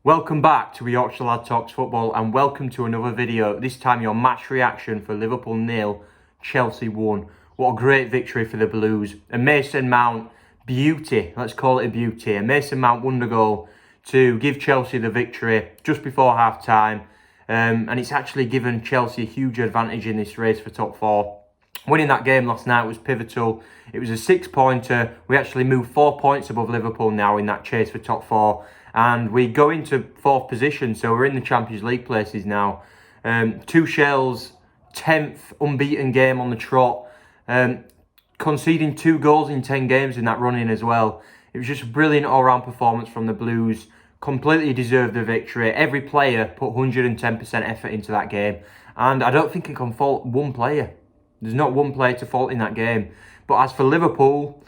Welcome back to Yorkshire Lad Talks Football and welcome to another video. This time your match reaction for Liverpool 0, Chelsea 1. What a great victory for the Blues. A Mason Mount beauty, let's call it a beauty. A Mason Mount wonder goal to give Chelsea the victory just before half time. And it's actually given Chelsea a huge advantage in this race for top 4. Winning that game last night was pivotal. It was a 6-pointer. We actually moved 4 points above Liverpool now in that chase for top 4. And we go into 4th position, so we're in the Champions League places now. Tuchel's 10th unbeaten game on the trot. Conceding 2 goals in 10 games in that run-in as well. It was just a brilliant all-round performance from the Blues. Completely deserved the victory. Every player put 110% effort into that game. And I don't think I can fault one player. There's not one player to fault in that game. But as for Liverpool,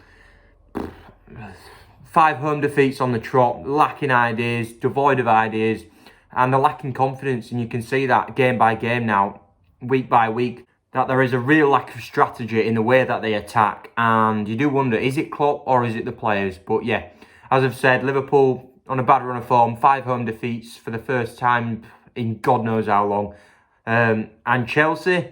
5 home defeats on the trot, lacking ideas, devoid of ideas, and they're lacking confidence. And you can see that game by game now, week by week, that there is a real lack of strategy in the way that they attack. And you do wonder, is it Klopp or is it the players? But yeah, as I've said, Liverpool on a bad run of form, 5 home defeats for the first time in God knows how long. And Chelsea,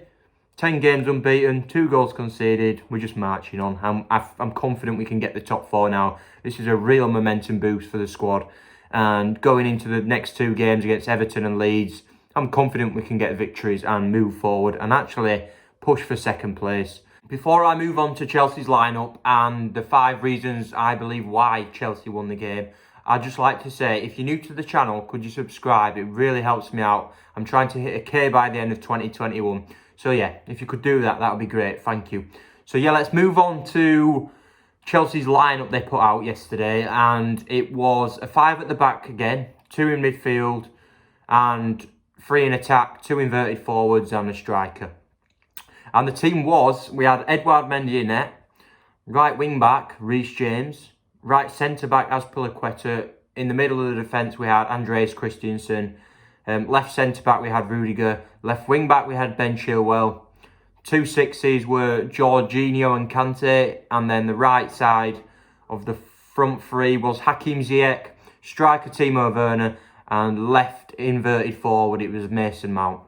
10 games unbeaten, 2 goals conceded. We're just marching on. I'm confident we can get the top 4 now. This is a real momentum boost for the squad. And going into the next 2 games against Everton and Leeds, I'm confident we can get victories and move forward and actually push for 2nd place. Before I move on to Chelsea's lineup and the 5 reasons I believe why Chelsea won the game, I'd just like to say, if you're new to the channel, could you subscribe? It really helps me out. I'm trying to hit a K by the end of 2021. So yeah, if you could do that, that would be great. Thank you. So yeah, let's move on to Chelsea's lineup they put out yesterday. And it was a 5 at the back again, 2 in midfield, and 3 in attack, 2 inverted forwards and a striker. And the team was, we had Edouard Mendy in net, right wing back, Reece James, right centre back, Azpilicueta. In the middle of the defence, we had Andreas Christensen. Left centre-back, we had Rudiger. Left wing-back, we had Ben Chilwell. 2 6s were Jorginho and Kante. And then the right side of the front 3 was Hakim Ziyech, striker Timo Werner, and left inverted forward, it was Mason Mount.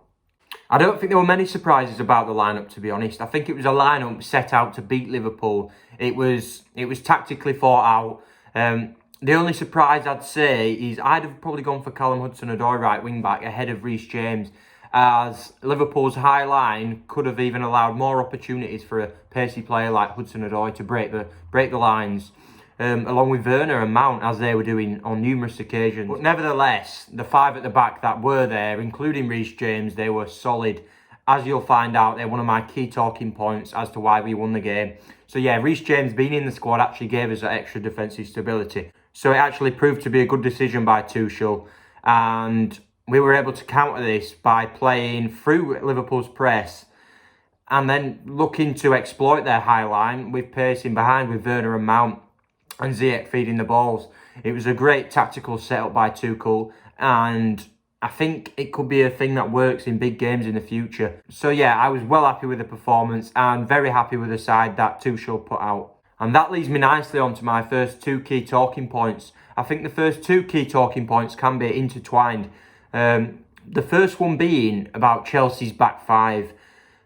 I don't think there were many surprises about the lineup, to be honest. I think it was a lineup set out to beat Liverpool. It was tactically thought out. The only surprise I'd say is I'd have probably gone for Callum Hudson-Odoi right wing-back ahead of Reece James, as Liverpool's high line could have even allowed more opportunities for a pacey player like Hudson-Odoi to break the lines, along with Werner and Mount, as they were doing on numerous occasions. But nevertheless, the 5 at the back that were there, including Reece James, they were solid. As you'll find out, they're one of my key talking points as to why we won the game. So yeah, Reece James being in the squad actually gave us that extra defensive stability. So it actually proved to be a good decision by Tuchel. And we were able to counter this by playing through Liverpool's press and then looking to exploit their high line with pacing behind with Werner and Mount and Ziyech feeding the balls. It was a great tactical setup by Tuchel, and I think it could be a thing that works in big games in the future. So yeah, I was well happy with the performance and very happy with the side that Tuchel put out. And that leads me nicely on to my first 2 key talking points. I think the first 2 key talking points can be intertwined. The first one being about Chelsea's back 5.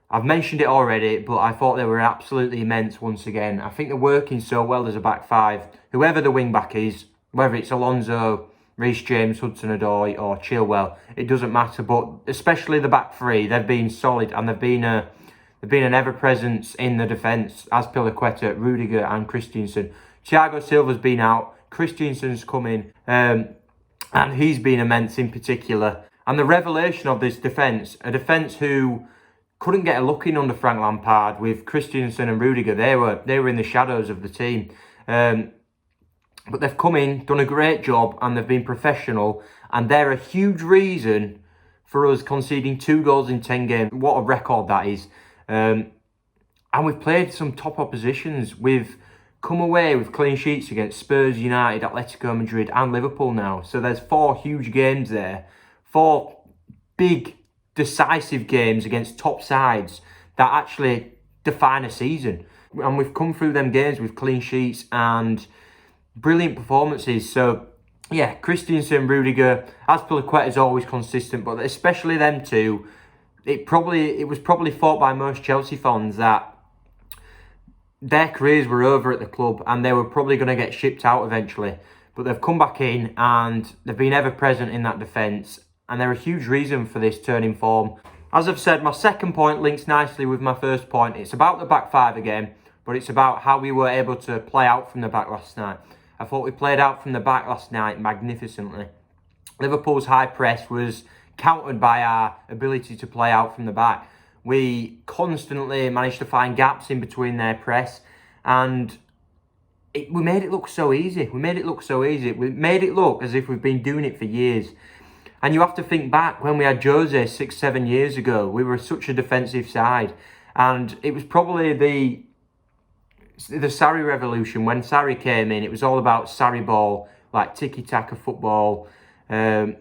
I've mentioned it already, but I thought they were absolutely immense once again. I think they're working so well as a back 5. Whoever the wing back is, whether it's Alonso, Reece James, Hudson-Odoi or Chilwell, it doesn't matter. But especially the back 3, they've been solid and they've been an ever-presence in the defence. Azpilicueta, Rudiger and Christensen. Thiago Silva's been out. Christensen's come in. And he's been immense in particular. And the revelation of this defence, a defence who couldn't get a look in under Frank Lampard with Christensen and Rudiger. They were in the shadows of the team. But they've come in, done a great job, and they've been professional. And they're a huge reason for us conceding 2 goals in 10 games. What a record that is. And we've played some top oppositions. We've come away with clean sheets against Spurs, United, Atletico Madrid and Liverpool now. So there's 4 huge games there. 4 big, decisive games against top sides that actually define a season. And we've come through them games with clean sheets and brilliant performances. So yeah, Christensen, Rudiger, Azpilicueta is always consistent, but especially them two, it was probably thought by most Chelsea fans that their careers were over at the club and they were probably going to get shipped out eventually. But they've come back in and they've been ever present in that defence, and they're a huge reason for this turning form. As I've said, my second point links nicely with my first point. It's about the back five again, but it's about how we were able to play out from the back last night. I thought we played out from the back last night magnificently. Liverpool's high press was countered by our ability to play out from the back. We constantly managed to find gaps in between their press, and we made it look so easy. We made it look as if we've been doing it for years. And you have to think back when we had Jose 6-7 years ago. We were such a defensive side, and it was probably the Sarri revolution. When Sarri came in, it was all about Sarri ball, like tiki-taka football. And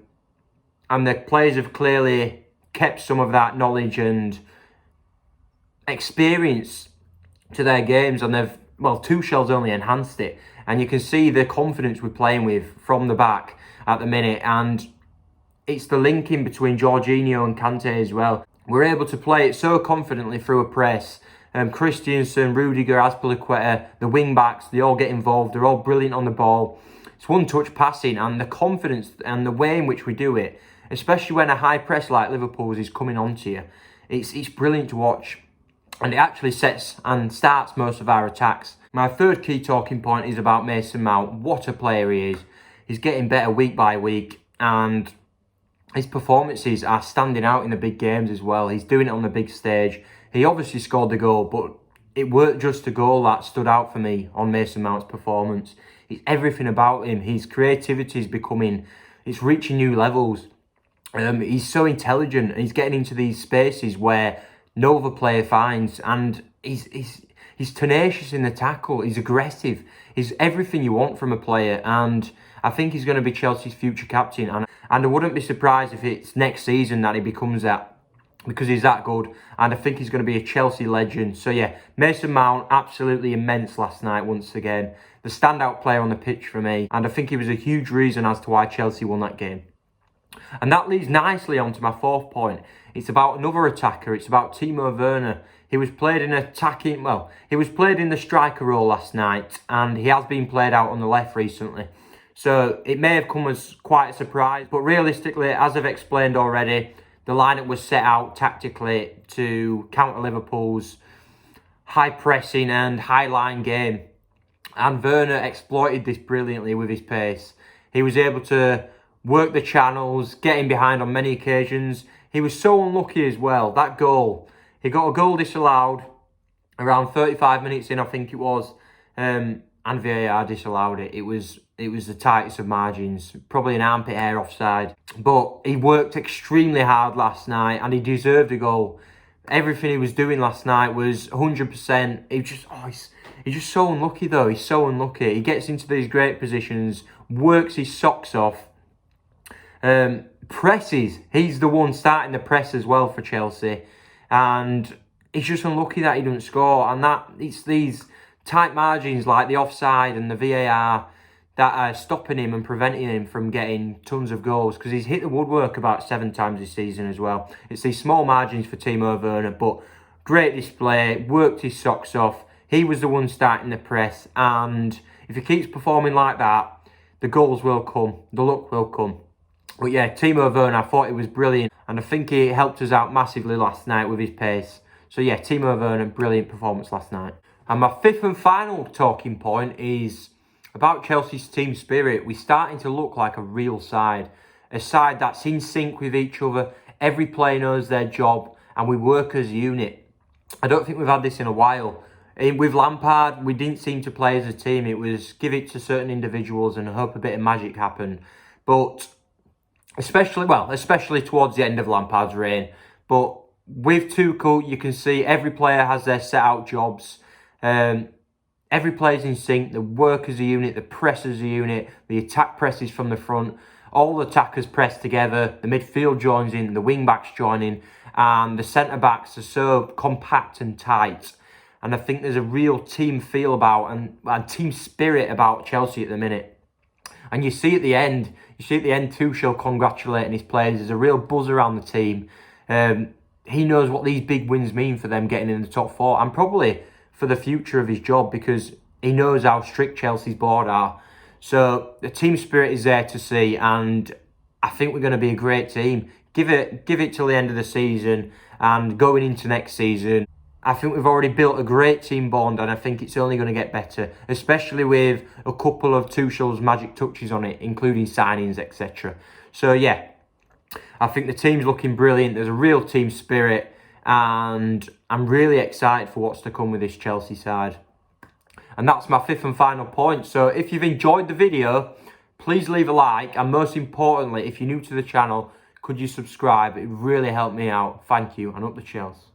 the players have clearly kept some of that knowledge and experience to their games, and Tuchel's only enhanced it. And you can see the confidence we're playing with from the back at the minute, and it's the linking between Jorginho and Kante as well. We're able to play it so confidently through a press. Christensen, Rudiger, Azpilicueta, the wing backs, they all get involved. They're all brilliant on the ball. It's one-touch passing, and the confidence and the way in which we do it, especially when a high press like Liverpool's is coming onto you, it's brilliant to watch. And it actually sets and starts most of our attacks. My third key talking point is about Mason Mount. What a player he is. He's getting better week by week, and his performances are standing out in the big games as well. He's doing it on the big stage. He obviously scored the goal, but it weren't just a goal that stood out for me on Mason Mount's performance. It's everything about him. His creativity is it's reaching new levels. He's so intelligent, and he's getting into these spaces where no other player finds, and he's tenacious in the tackle. He's aggressive. He's everything you want from a player, and I think he's going to be Chelsea's future captain. And I wouldn't be surprised if it's next season that he becomes that, because he's that good, and I think he's going to be a Chelsea legend. So yeah, Mason Mount, absolutely immense last night once again. The standout player on the pitch for me, and I think he was a huge reason as to why Chelsea won that game. And that leads nicely on to my fourth point. It's about another attacker. It's about Timo Werner. He was played in the striker role last night, and he has been played out on the left recently. So it may have come as quite a surprise, but realistically, as I've explained already, the lineup was set out tactically to counter Liverpool's high pressing and high line game. And Werner exploited this brilliantly with his pace. He was able to work the channels, getting behind on many occasions. He was so unlucky as well. That goal, he got a goal disallowed around 35 minutes in, I think it was, and VAR disallowed it. It was the tightest of margins, probably an armpit hair offside. But he worked extremely hard last night, and he deserved a goal. Everything he was doing last night was 100%. He's just so unlucky though. He's so unlucky. He gets into these great positions, works his socks off. Presses. He's the one starting the press as well for Chelsea, and he's just unlucky that he doesn't score. And it's these tight margins like the offside and the VAR that are stopping him and preventing him from getting tons of goals, because he's hit the woodwork about 7 times this season as well. It's these small margins for Timo Werner, but great display, worked his socks off. He was the one starting the press, and if he keeps performing like that, the goals will come, the luck will come. But yeah, Timo Werner, I thought he was brilliant, and I think he helped us out massively last night with his pace. So yeah, Timo Werner, brilliant performance last night. And my fifth and final talking point is about Chelsea's team spirit. We're starting to look like a real side, a side that's in sync with each other. Every player knows their job, and we work as a unit. I don't think we've had this in a while. With Lampard, we didn't seem to play as a team. It was give it to certain individuals and hope a bit of magic happened. But especially towards the end of Lampard's reign. But with Tuchel, you can see every player has their set out jobs. Every player's in sync. The work as a unit, the press as a unit, the attack presses from the front. All the attackers press together. The midfield joins in, the wing backs join in, and the centre backs are so compact and tight. And I think there's a real team feel about and team spirit about Chelsea at the minute. And you see at the end, Tuchel congratulating his players. There's a real buzz around the team. He knows what these big wins mean for them getting in the top four, and probably for the future of his job, because he knows how strict Chelsea's board are. So the team spirit is there to see, and I think we're going to be a great team. Give it till the end of the season, and going into next season, I think we've already built a great team bond, and I think it's only going to get better, especially with a couple of Tuchel's magic touches on it, including signings, etc. So yeah, I think the team's looking brilliant. There's a real team spirit, and I'm really excited for what's to come with this Chelsea side. And that's my fifth and final point. So if you've enjoyed the video, please leave a like, and most importantly, if you're new to the channel, could you subscribe? It would really help me out. Thank you, and up the Chelsea.